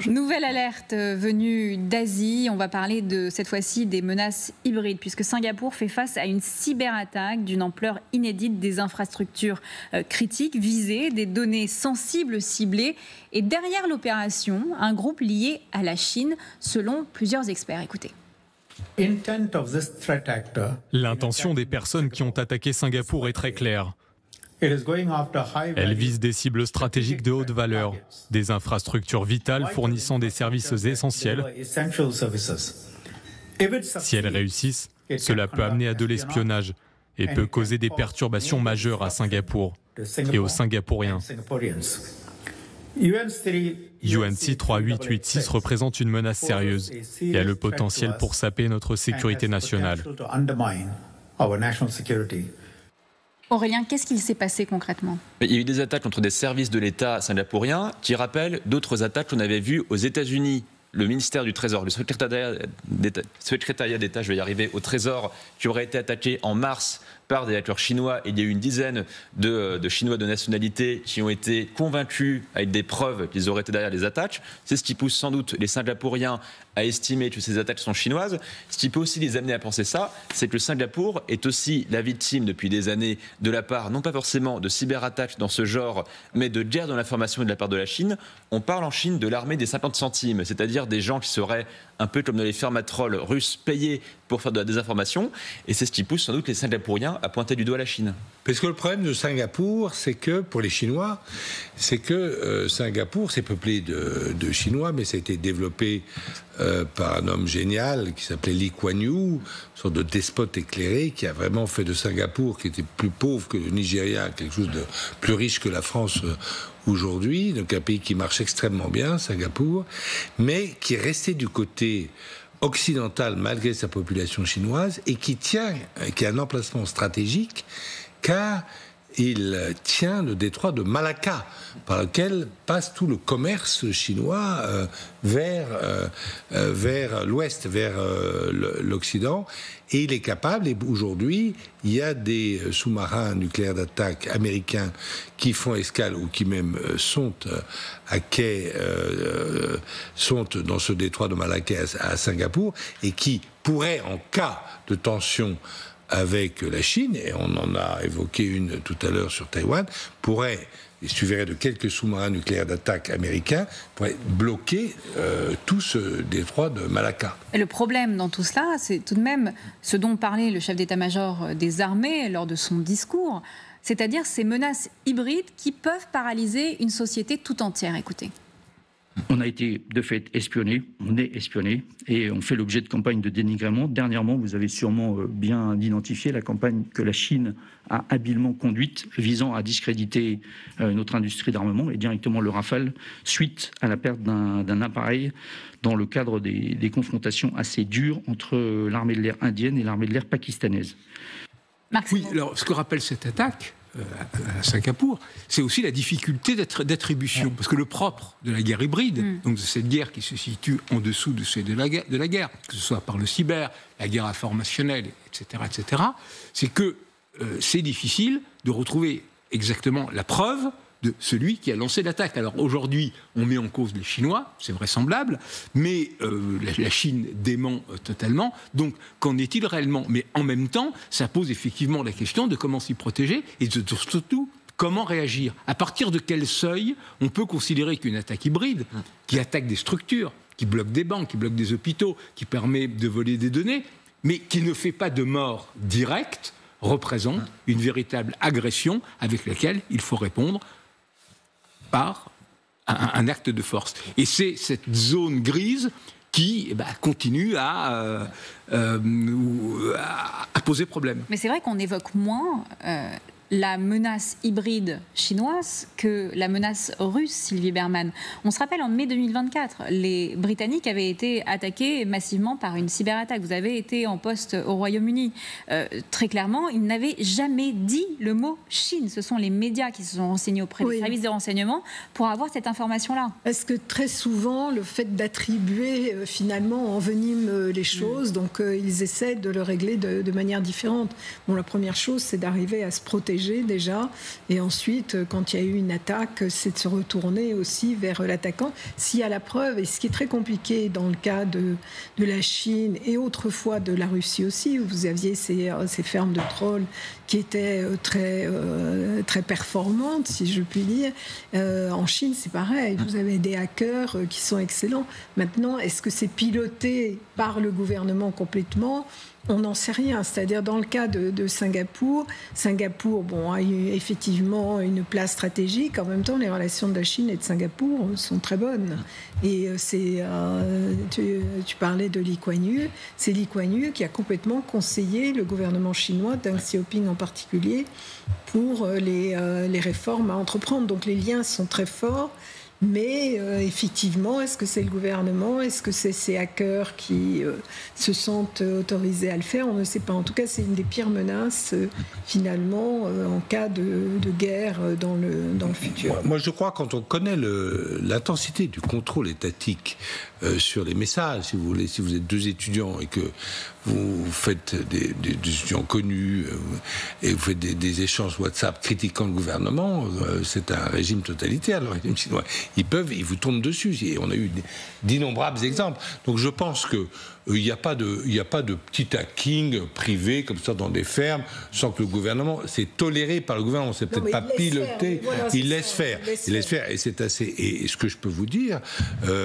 Nouvelle alerte venue d'Asie. On va parler cette fois-ci des menaces hybrides, puisque Singapour fait face à une cyberattaque d'une ampleur inédite, des infrastructures critiques visées, des données sensibles ciblées. Et derrière l'opération, un groupe lié à la Chine, selon plusieurs experts. Écoutez. L'intention des personnes qui ont attaqué Singapour est très claire. Elle vise des cibles stratégiques de haute valeur, des infrastructures vitales fournissant des services essentiels. Si elles réussissent, cela peut amener à de l'espionnage et peut causer des perturbations majeures à Singapour et aux Singapouriens. UNC 3886 représente une menace sérieuse et a le potentiel pour saper notre sécurité nationale. Aurélien, qu'est-ce qu'il s'est passé concrètement ? Il y a eu des attaques contre des services de l'État singapourien qui rappellent d'autres attaques qu'on avait vues aux États-Unis. Le ministère du Trésor, le secrétariat d'État, je vais y arriver, au Trésor, qui aurait été attaqué en mars par des hackers chinois. Et il y a eu une dizaine de Chinois de nationalité qui ont été convaincus avec des preuves qu'ils auraient été derrière les attaques. C'est ce qui pousse sans doute les Singapouriens à estimer que ces attaques sont chinoises. Ce qui peut aussi les amener à penser ça, c'est que le Singapour est aussi la victime depuis des années de la part, non pas forcément de cyberattaques dans ce genre, mais de guerre de l'information de la part de la Chine. On parle en Chine de l'armée des 50 centimes, c'est-à-dire des gens qui seraient un peu comme dans les fermes à trolls russes payés pour faire de la désinformation. Et c'est ce qui pousse sans doute les Singapouriens à pointer du doigt la Chine. Parce que le problème de Singapour, c'est que, pour les Chinois, c'est que Singapour, c'est peuplé de Chinois, mais ça a été développé par un homme génial qui s'appelait Lee Kuan Yew, une sorte de despote éclairé qui a vraiment fait de Singapour, qui était plus pauvre que le Nigeria, quelque chose de plus riche que la France aujourd'hui, donc un pays qui marche extrêmement bien, Singapour, mais qui est resté du côté occidental malgré sa population chinoise et qui a un emplacement stratégique car il tient le détroit de Malacca par lequel passe tout le commerce chinois vers l'ouest, vers l'Occident, et il est capable, et aujourd'hui il y a des sous-marins nucléaires d'attaque américains qui font escale ou qui même sont à quai, sont dans ce détroit de Malacca à Singapour, et qui pourraient, en cas de tension avec la Chine, et on en a évoqué une tout à l'heure sur Taïwan, pourrait, il suffirait de quelques sous-marins nucléaires d'attaque américains, pourrait bloquer tout ce détroit de Malacca. Et le problème dans tout cela, c'est tout de même ce dont parlait le chef d'état-major des armées lors de son discours, c'est-à-dire ces menaces hybrides qui peuvent paralyser une société tout entière. Écoutez. On a été de fait espionné, on est espionné et on fait l'objet de campagnes de dénigrement. Dernièrement, vous avez sûrement bien identifié la campagne que la Chine a habilement conduite visant à discréditer notre industrie d'armement et directement le Rafale suite à la perte d'un appareil dans le cadre des confrontations assez dures entre l'armée de l'air indienne et l'armée de l'air pakistanaise. Oui, alors ce que rappelle cette attaque à Singapour, c'est aussi la difficulté d'attribution. Parce que le propre de la guerre hybride, donc de cette guerre qui se situe en dessous de la guerre, que ce soit par le cyber, la guerre informationnelle, etc., c'est que c'est difficile de retrouver exactement la preuve de celui qui a lancé l'attaque. Alors aujourd'hui, on met en cause les Chinois, c'est vraisemblable, mais la Chine dément totalement. Donc, qu'en est-il réellement ? Mais en même temps, ça pose effectivement la question de comment s'y protéger et surtout comment réagir. À partir de quel seuil on peut considérer qu'une attaque hybride, qui attaque des structures, qui bloque des banques, qui bloque des hôpitaux, qui permet de voler des données, mais qui ne fait pas de mort directe, représente une véritable agression avec laquelle il faut répondre par un acte de force. Et c'est cette zone grise qui continue à poser problème. Mais c'est vrai qu'on évoque moins la menace hybride chinoise que la menace russe, Sylvie Bermann. On se rappelle, en mai 2024, les Britanniques avaient été attaqués massivement par une cyberattaque. Vous avez été en poste au Royaume-Uni. Très clairement, ils n'avaient jamais dit le mot Chine. Ce sont les médias qui se sont renseignés auprès des services de renseignement pour avoir cette information-là. Est-ce que très souvent, le fait d'attribuer, finalement, envenime les choses, donc ils essaient de le régler de manière différente. Bon, la première chose, c'est d'arriver à se protéger protéger déjà, et ensuite, quand il y a eu une attaque, c'est de se retourner aussi vers l'attaquant. S'il y a la preuve, et ce qui est très compliqué dans le cas de la Chine et autrefois de la Russie aussi, où vous aviez ces fermes de trolls qui étaient très performantes, si je puis dire. En Chine, c'est pareil. Vous avez des hackers qui sont excellents. Maintenant, est-ce que c'est piloté par le gouvernement complètement ? On n'en sait rien. C'est-à-dire, dans le cas de Singapour, a eu effectivement une place stratégique. En même temps, les relations de la Chine et de Singapour sont très bonnes. Et tu parlais de Lee Kuan Yew. C'est Lee Kuan Yew qui a complètement conseillé le gouvernement chinois, Deng Xiaoping en particulier, pour les réformes à entreprendre. Donc les liens sont très forts. Mais effectivement, est-ce que c'est le gouvernement ? Est-ce que c'est ces hackers qui se sentent autorisés à le faire ? On ne sait pas. En tout cas, c'est une des pires menaces, finalement, en cas de guerre dans le futur. Moi, je crois, quand on connaît l'intensité du contrôle étatique sur les messages, si vous voulez, si vous êtes 2 étudiants et que vous faites des étudiants connus et vous faites des échanges WhatsApp critiquant le gouvernement, c'est un régime totalitaire, le régime chinois. Ils vous tombent dessus. Et on a eu d'innombrables exemples. Donc je pense que il n'y a pas de petit hacking privé comme ça dans des fermes sans que le gouvernement, c'est toléré par le gouvernement, c'est peut-être pas piloté. Il laisse faire. Et c'est assez. Et ce que je peux vous dire,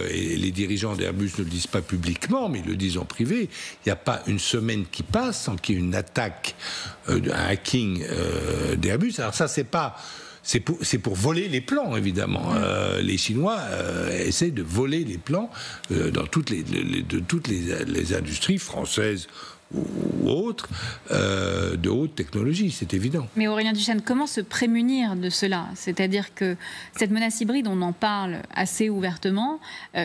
et les dirigeants d'Airbus ne le disent pas publiquement, mais ils le disent en privé, il n'y a pas une semaine qui passe sans qu'il y ait une attaque, un hacking d'Airbus. Alors ça, c'est pour voler les plans, évidemment. Les Chinois essaient de voler les plans dans toutes les industries françaises ou autres de haute technologie, c'est évident. Mais Aurélien Duchesne, comment se prémunir de cela ? C'est-à-dire que cette menace hybride, on en parle assez ouvertement,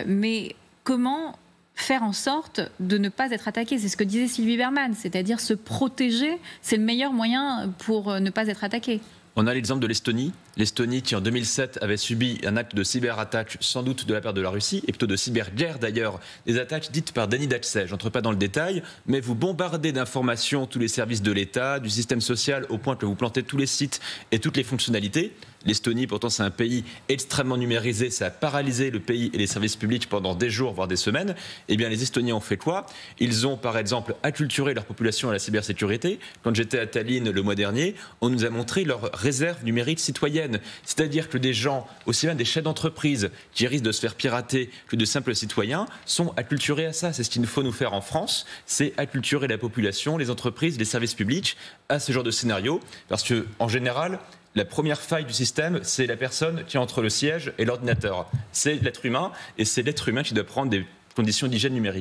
mais comment faire en sorte de ne pas être attaqué ? C'est ce que disait Sylvie Bermann, c'est-à-dire se protéger, c'est le meilleur moyen pour ne pas être attaqué. On a l'exemple de l'Estonie. L'Estonie qui, en 2007, avait subi un acte de cyberattaque, sans doute de la part de la Russie, et plutôt de cyberguerre d'ailleurs, des attaques dites par Denis Dacsay. Je n'entre pas dans le détail, mais vous bombardez d'informations tous les services de l'État, du système social, au point que vous plantez tous les sites et toutes les fonctionnalités. L'Estonie, pourtant, c'est un pays extrêmement numérisé. Ça a paralysé le pays et les services publics pendant des jours, voire des semaines. Eh bien, les Estoniens ont fait quoi ? Ils ont, par exemple, acculturé leur population à la cybersécurité. Quand j'étais à Tallinn le mois dernier, on nous a montré leur réserve numérique citoyenne. C'est-à-dire que des gens, aussi bien des chefs d'entreprise qui risquent de se faire pirater que de simples citoyens, sont acculturés à ça. C'est ce qu'il nous faut nous faire en France, c'est acculturer la population, les entreprises, les services publics à ce genre de scénario. Parce que, en général, la première faille du système, c'est la personne qui est entre le siège et l'ordinateur. C'est l'être humain, et c'est l'être humain qui doit prendre des conditions d'hygiène numérique.